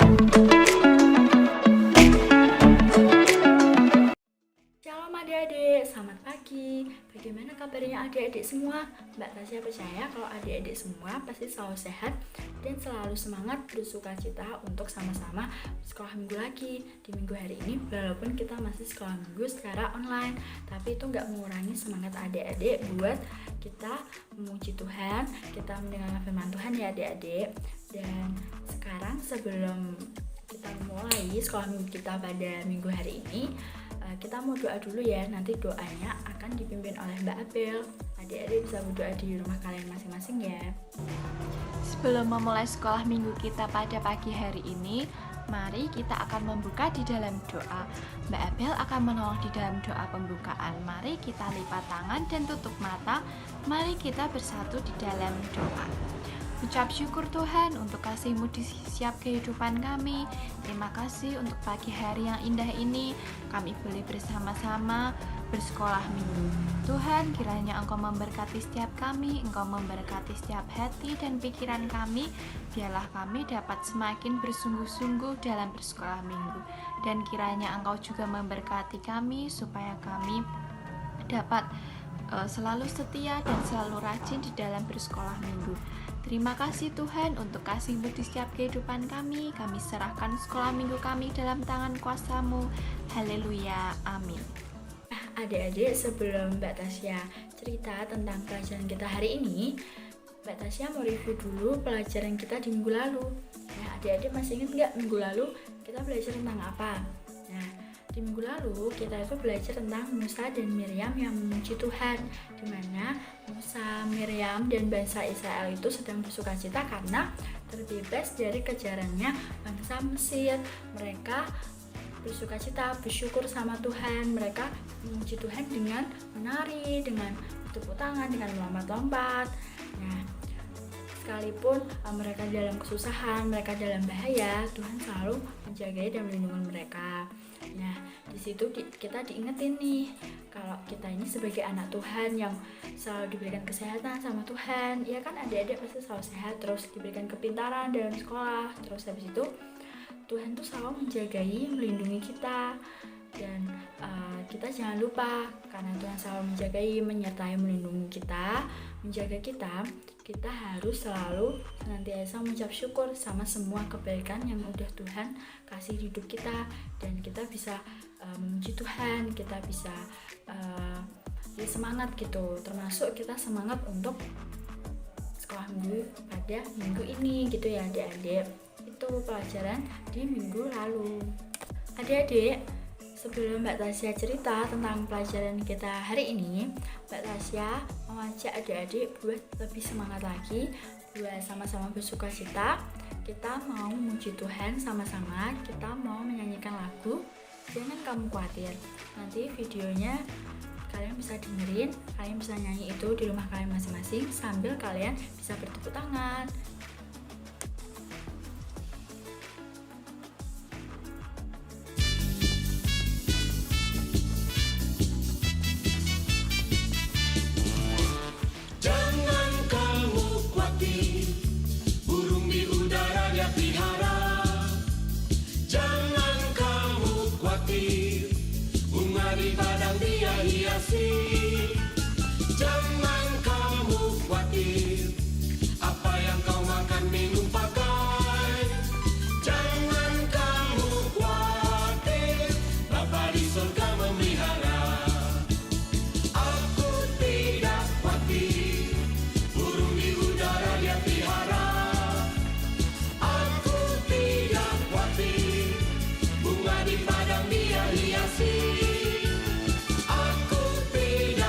Shalom adik-adik, selamat pagi. Bagaimana kabarnya adik-adik semua? Mbak Tasya percaya kalau adik-adik semua pasti selalu sehat dan selalu semangat bersukacita untuk sama-sama sekolah minggu lagi di minggu hari ini. Walaupun kita masih sekolah minggu secara online, tapi itu nggak mengurangi semangat adik-adik buat kita memuji Tuhan, kita mendengarkan firman Tuhan ya adik-adik. Dan sekarang sebelum kita mulai sekolah minggu kita pada minggu hari ini, kita mau doa dulu ya. Nanti doanya akan dipimpin oleh Mbak Abel. Adik-adik bisa berdoa di rumah kalian masing-masing ya. Sebelum memulai sekolah minggu kita pada pagi hari ini, mari kita akan membuka di dalam doa. Mbak Abel akan menolong di dalam doa pembukaan. Mari kita lipat tangan dan tutup mata. Mari kita bersatu di dalam doa. Ucap syukur Tuhan untuk kasih-Mu di setiap kehidupan kami. Terima kasih untuk pagi hari yang indah ini. Kami boleh bersama-sama bersekolah minggu. Tuhan, kiranya Engkau memberkati setiap kami, Engkau memberkati setiap hati dan pikiran kami. Biarlah kami dapat semakin bersungguh-sungguh dalam bersekolah minggu. Dan kiranya Engkau juga memberkati kami supaya kami dapat selalu setia dan selalu rajin di dalam bersekolah minggu. Terima kasih Tuhan untuk kasih-Mu di setiap kehidupan kami. Kami serahkan sekolah minggu kami dalam tangan kuasa-Mu. Haleluya, amin. Adik-adik, sebelum Mbak Tasya cerita tentang pelajaran kita hari ini, Mbak Tasya mau review dulu pelajaran kita di minggu lalu. Nah, adik-adik masih ingat nggak minggu lalu kita belajar tentang apa? Nah, di minggu lalu kita itu belajar tentang Musa dan Miriam yang memuji Tuhan, di mana Musa, Miriam, dan bangsa Israel itu sedang bersukacita karena terbebas dari kejarannya bangsa Mesir. Mereka bersukacita, bersyukur sama Tuhan. Mereka memuji Tuhan dengan menari, dengan tepuk tangan, dengan melompat-lompat. Nah, sekalipun mereka dalam kesusahan, mereka dalam bahaya, Tuhan selalu menjaga dan melindungi mereka. Nah, di situ kita diingetin nih kalau kita ini sebagai anak Tuhan yang selalu diberikan kesehatan sama Tuhan. Ya kan, adik-adik pasti selalu sehat, terus diberikan kepintaran dalam sekolah. Terus habis itu Tuhan tuh selalu menjagai, melindungi kita. Dan kita jangan lupa, karena Tuhan selalu menjagai, menyertai, melindungi kita, menjaga kita harus selalu senantiasa mengucap syukur sama semua kebaikan yang udah Tuhan kasih di hidup kita. Dan kita bisa memuji Tuhan, kita bisa semangat gitu, termasuk kita semangat untuk sekolah minggu pada minggu ini gitu ya adik-adik. Itu pelajaran di minggu lalu. Adik-adik, sebelum Mbak Tasya cerita tentang pelajaran kita hari ini, Mbak Tasya mengajak adik-adik buat lebih semangat lagi, buat sama-sama bersukacita. Kita mau memuji Tuhan sama-sama, kita mau menyanyikan lagu Jangan Kamu Khawatir. Nanti videonya kalian bisa dengerin, kalian bisa nyanyi itu di rumah kalian masing-masing sambil kalian bisa bertepuk tangan. Jangan kamu khawatir, apa yang kau makan minum pakai. Jangan kamu khawatir, Bapa di surga memelihara. Aku tidak khawatir, burung di udara Dia pelihara. Aku tidak khawatir, bunga di padang Dia hiasi. Aku tidak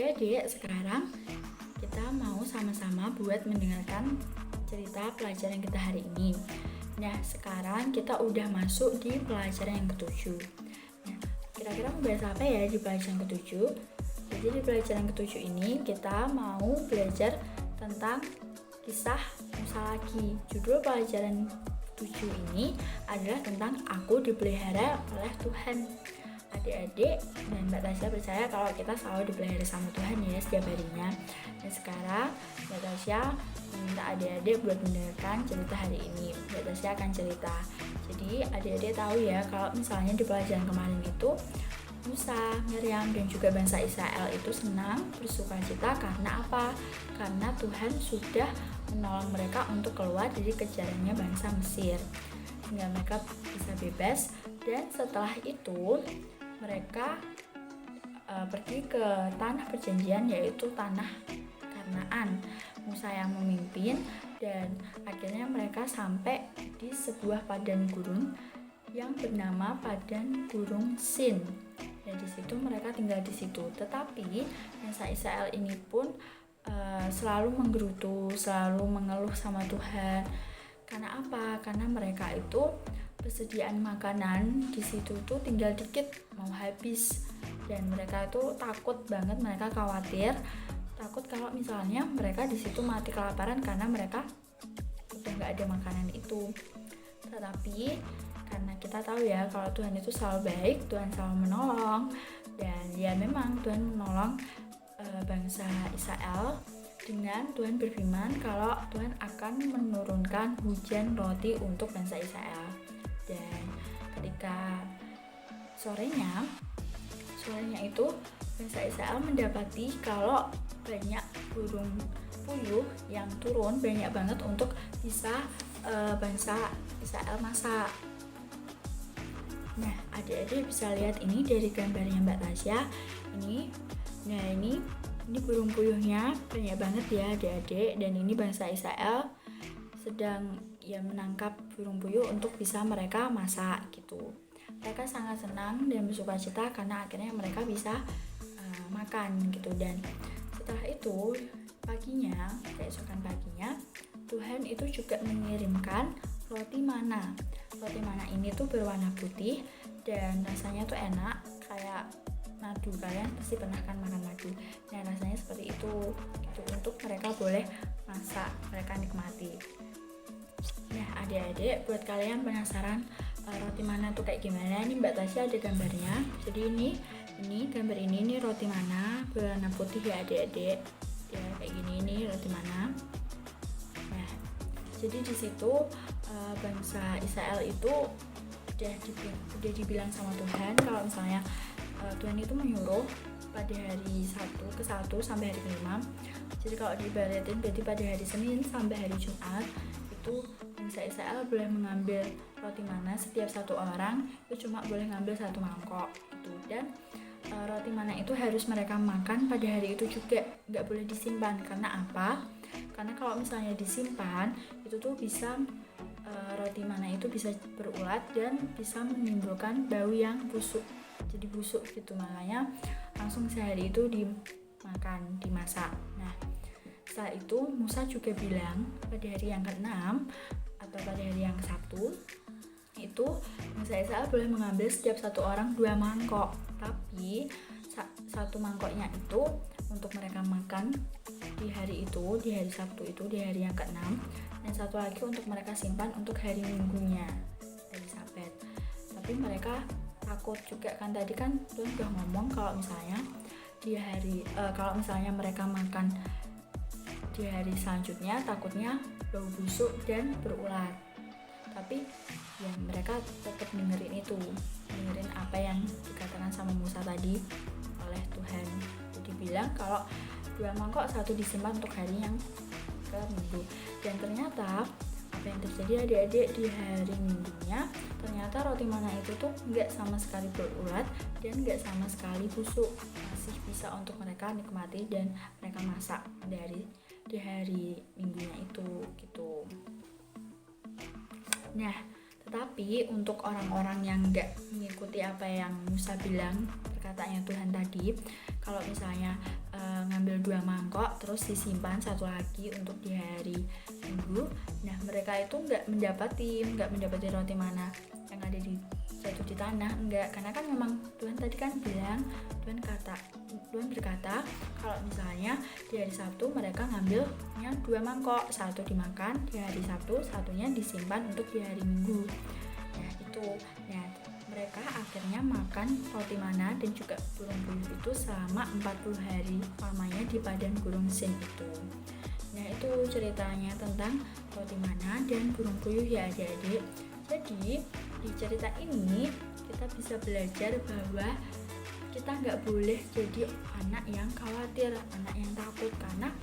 Adik-adik, sekarang kita mau sama-sama buat mendengarkan cerita pelajaran kita hari ini. Nah, sekarang kita udah masuk di pelajaran yang ke-7. Nah, kira-kira mau bahas apa ya di pelajaran ke-7? Jadi di pelajaran ke-7 ini kita mau belajar tentang kisah Musa lagi. Judul pelajaran 7 ini adalah tentang aku dipelihara oleh Tuhan. Adik-adik dan Mbak Tasya percaya kalau kita selalu dipelihara sama Tuhan ya setiap harinya. Dan sekarang Mbak Tasya meminta adik-adik buat mendengarkan cerita hari ini. Mbak Tasya akan cerita. Jadi adik-adik tahu ya kalau misalnya di pelajaran kemarin itu Musa, Miriam dan juga bangsa Israel itu senang bersukacita karena apa? Karena Tuhan sudah menolong mereka untuk keluar dari kejarannya bangsa Mesir sehingga mereka bisa bebas. Dan setelah itu mereka pergi ke tanah perjanjian, yaitu tanah Kanaan. Musa yang memimpin dan akhirnya mereka sampai di sebuah padang gurun yang bernama Padang Gurun Sin. Dan di situ mereka tinggal di situ. Tetapi bangsa Israel ini pun selalu menggerutu, selalu mengeluh sama Tuhan. Karena apa? Karena mereka itu persediaan makanan di situ tuh tinggal dikit, mau habis. Dan mereka itu takut banget, mereka khawatir, takut kalau misalnya mereka di situ mati kelaparan karena mereka udah nggak ada makanan itu. Tetapi karena kita tahu ya kalau Tuhan itu selalu baik, Tuhan selalu menolong, dan ya memang Tuhan menolong bangsa Israel dengan Tuhan berfirman kalau Tuhan akan menurunkan hujan roti untuk bangsa Israel. Dan ketika sorenya itu bangsa Israel mendapati kalau banyak burung puyuh yang turun banyak banget untuk bisa bangsa Israel masak. Nah, adik-adik bisa lihat ini dari gambarnya Mbak Tasya. Ini burung puyuhnya banyak banget ya adik-adik, dan ini bangsa Israel sedang ya menangkap burung puyuh untuk bisa mereka masak gitu. Mereka sangat senang dan bersukacita karena akhirnya mereka bisa makan gitu. Dan setelah itu keesokan paginya Tuhan itu juga mengirimkan roti mana. Roti mana ini tuh berwarna putih dan rasanya tuh enak kayak madu. Kalian pasti pernah kan makan madu. Nah, rasanya seperti itu gitu, untuk mereka boleh masak, mereka nikmati. Nah, adik-adik, buat kalian penasaran roti mana tuh kayak gimana, ini Mbak Tasya ada gambarnya. Jadi ini gambar ini roti mana berwarna putih ya adik-adik. Ya kayak gini, ini roti mana. Nah, jadi di situ bangsa Israel itu udah dibilang sama Tuhan kalau misalnya Tuhan itu menyuruh pada hari 1 sampai hari ke-5. Jadi kalau diibaratin berarti pada hari Senin sampai hari Jumat itu bangsa Israel boleh mengambil roti mana. Setiap satu orang itu cuma boleh ngambil 1 mangkok gitu. Dan roti mana itu harus mereka makan pada hari itu juga, nggak boleh disimpan. Karena apa? Karena kalau misalnya disimpan itu tuh bisa roti mana itu bisa berulat dan bisa menimbulkan bau yang busuk, jadi busuk gitu. Makanya langsung sehari itu dimasak. Nah, setelah itu Musa juga bilang pada hari yang ke-6 atau pada hari yang Sabtu itu bangsa Israel boleh mengambil setiap satu orang 2 mangkok, tapi 1 mangkoknya itu untuk mereka makan di hari itu, di hari Sabtu itu, di hari yang ke-6, dan 1 lagi untuk mereka simpan untuk hari Minggunya, hari Sabat. Tapi mereka takut juga kan, tadi kan Tuhan udah ngomong kalau misalnya kalau misalnya mereka makan di hari selanjutnya takutnya bau busuk dan berulat. Tapi ya mereka tetap dengerin apa yang dikatakan sama Musa tadi oleh Tuhan. Jadi bilang kalau 2 mangkok, 1 disimpan untuk hari yang ke Minggu. Dan ternyata apa yang terjadi adik-adik di hari Minggunya, ternyata roti mana itu tuh nggak sama sekali berulat dan nggak sama sekali busuk, masih bisa untuk mereka nikmati dan mereka masak di hari Minggunya itu gitu. Nah, Tetapi untuk orang-orang yang nggak mengikuti apa yang Musa bilang, perkataannya Tuhan tadi, kalau misalnya ngambil 2 mangkok terus disimpan satu lagi untuk di hari Minggu, nah mereka itu nggak mendapati roti mana yang ada di jatuh di tanah, enggak, karena kan memang Tuhan tadi kan bilang, Tuhan berkata kalau misalnya di hari Sabtu mereka ngambil yang 2 mangkok, satu dimakan di hari Sabtu, satunya disimpan untuk di hari Minggu. Nah itu, nah mereka akhirnya makan roti mana dan juga burung puyuh itu selama 40 hari lamanya di padang gurun Sin itu. Nah itu ceritanya tentang roti mana dan burung puyuh ya adik-adik. Jadi di cerita ini kita bisa belajar bahwa kita nggak boleh jadi anak yang khawatir, anak yang takut.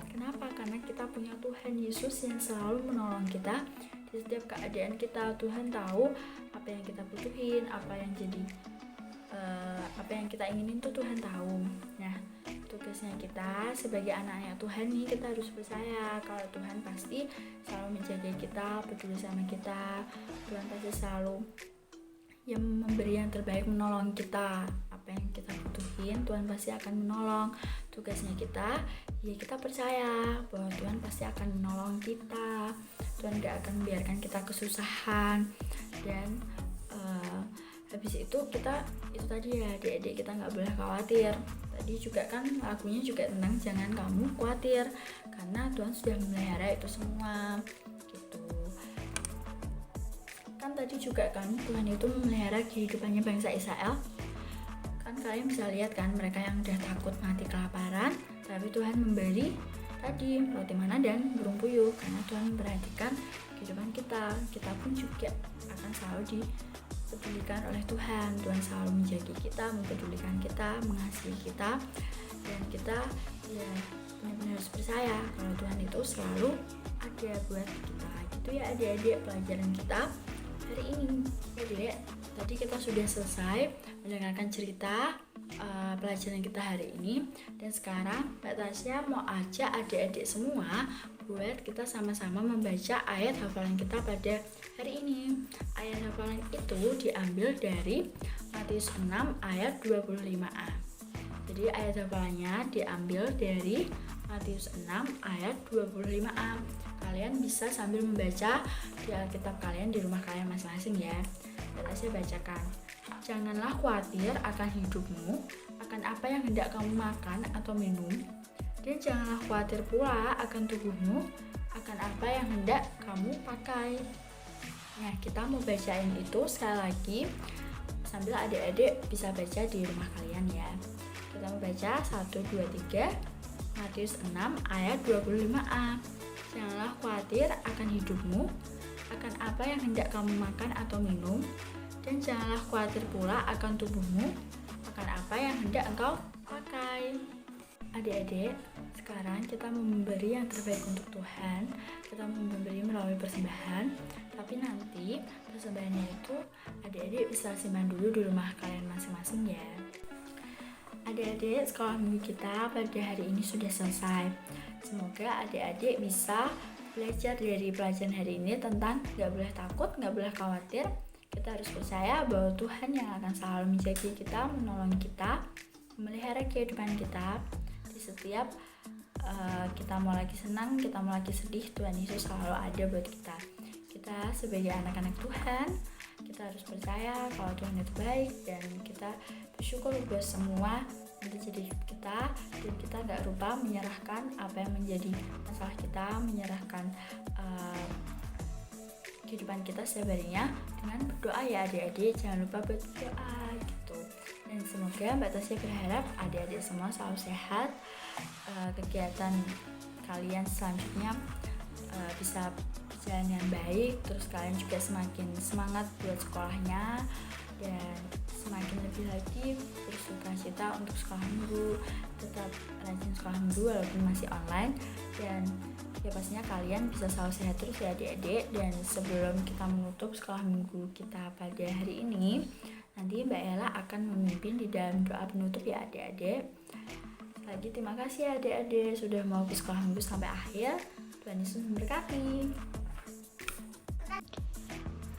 Kenapa? Karena kita punya Tuhan Yesus yang selalu menolong kita di setiap keadaan kita. Tuhan tahu apa yang kita butuhin, apa yang kita inginin tuh Tuhan tahu. Nah, tugasnya kita sebagai anak-anak Tuhan nih, kita harus percaya kalau Tuhan pasti selalu menjaga kita, peduli sama kita. Tuhan pasti selalu yang memberi yang terbaik, menolong kita. Apa yang kita butuhin Tuhan pasti akan menolong. Tugasnya kita, ya kita percaya bahwa Tuhan pasti akan menolong kita. Tuhan gak akan membiarkan kita kesusahan. Dan habis itu kita itu tadi ya adik-adik, kita nggak boleh khawatir. Tadi juga kan lagunya juga tentang jangan kamu khawatir, karena Tuhan sudah memelihara itu semua gitu. Kan tadi juga kan Tuhan itu memelihara kehidupannya bangsa Israel. Kan kalian bisa lihat kan mereka yang udah takut mati kelaparan, tapi Tuhan memberi tadi roti mana dan burung puyuh, karena Tuhan memperhatikan kehidupan kita. Kita pun juga akan selalu dipedulikan oleh Tuhan. Tuhan selalu menjaga kita, mempedulikan kita, mengasihi kita, dan kita ya benar-benar harus percaya kalau Tuhan itu selalu ada buat kita. Gitu ya adik-adik pelajaran kita hari ini. Jadi tadi kita sudah selesai mendengarkan cerita pelajaran kita hari ini, dan sekarang Mbak Tasya mau ajak adik-adik semua buat kita sama-sama membaca ayat hafalan kita pada hari ini. Ayat hafalan itu diambil dari Matius 6 ayat 25a. Jadi ayat hafalannya diambil dari Matius 6 ayat 25a. Kalian bisa sambil membaca di Alkitab kalian di rumah kalian masing-masing ya. Dan saya bacakan. Janganlah khawatir akan hidupmu, akan apa yang hendak kamu makan atau minum, dan janganlah khawatir pula akan tubuhmu, akan apa yang hendak kamu pakai. Nah, kita mau bacain itu sekali lagi sambil adik-adik bisa baca di rumah kalian ya. Kita mau baca 1, 2, 3 Matius 6 ayat 25a. Janganlah khawatir akan hidupmu, akan apa yang hendak kamu makan atau minum, dan janganlah khawatir pula akan tubuhmu, akan apa yang hendak engkau pakai. Adik-adik, sekarang kita mau memberi yang terbaik untuk Tuhan. Kita mau memberi melalui persembahan, tapi nanti persembahannya itu adik-adik bisa simpan dulu di rumah kalian masing-masing ya. Adik-adik, sekolah minggu kita pada hari ini sudah selesai. Semoga adik-adik bisa belajar dari pelajaran hari ini tentang gak boleh takut, gak boleh khawatir. Kita harus percaya bahwa Tuhan yang akan selalu menjaga kita, menolong kita, memelihara kehidupan kita. Di setiap kita mau lagi senang, kita mau lagi sedih, Tuhan Yesus selalu ada buat kita. Kita sebagai anak-anak Tuhan, kita harus percaya kalau Tuhan itu baik, dan kita bersyukur buat semua yang terjadi di kita, dan kita gak lupa menyerahkan apa yang menjadi masalah kita, menyerahkan kehidupan kita setiap harinya dengan berdoa ya adik-adik. Jangan lupa berdoa gitu. Dan semoga Mbak Tasya berharap adik-adik semua selalu sehat, kegiatan kalian selanjutnya bisa berjalan dengan baik, terus kalian juga semakin semangat buat sekolahnya, dan semakin lebih lagi bersukacita untuk sekolah minggu. Tetap rajin sekolah minggu walaupun masih online, dan ya pastinya kalian bisa selalu sehat terus ya adik-adik. Dan sebelum kita menutup sekolah minggu kita pada hari ini, nanti Mbak Ella akan memimpin di dalam doa penutup ya adik-adik. Lagi terima kasih ya adik-adik sudah mau ke sekolah minggu sampai akhir. Tuhan Yesus memberkati.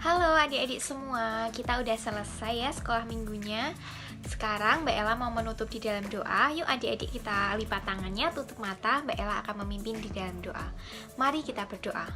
Halo adik-adik semua, kita udah selesai ya sekolah minggunya. Sekarang Mbak Ella mau menutup di dalam doa. Yuk adik-adik kita lipat tangannya, tutup mata. Mbak Ella akan memimpin di dalam doa. Mari kita berdoa.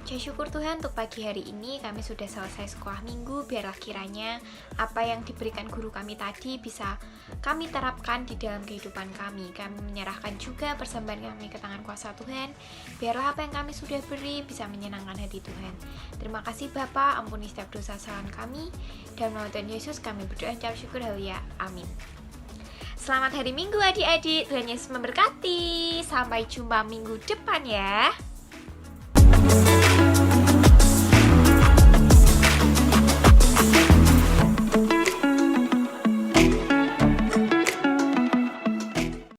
Puji syukur Tuhan untuk pagi hari ini kami sudah selesai sekolah minggu. Biarlah kiranya apa yang diberikan guru kami tadi bisa kami terapkan di dalam kehidupan kami. Kami menyerahkan juga persembahan kami ke tangan kuasa Tuhan. Biarlah apa yang kami sudah beri bisa menyenangkan hati Tuhan. Terima kasih Bapa, ampuni setiap dosa kesalahan kami. Dan melalui Tuhan Yesus kami berdoa dan ucap syukur, haleluya, amin. Selamat hari Minggu adik-adik, Tuhan Yesus memberkati. Sampai jumpa minggu depan ya.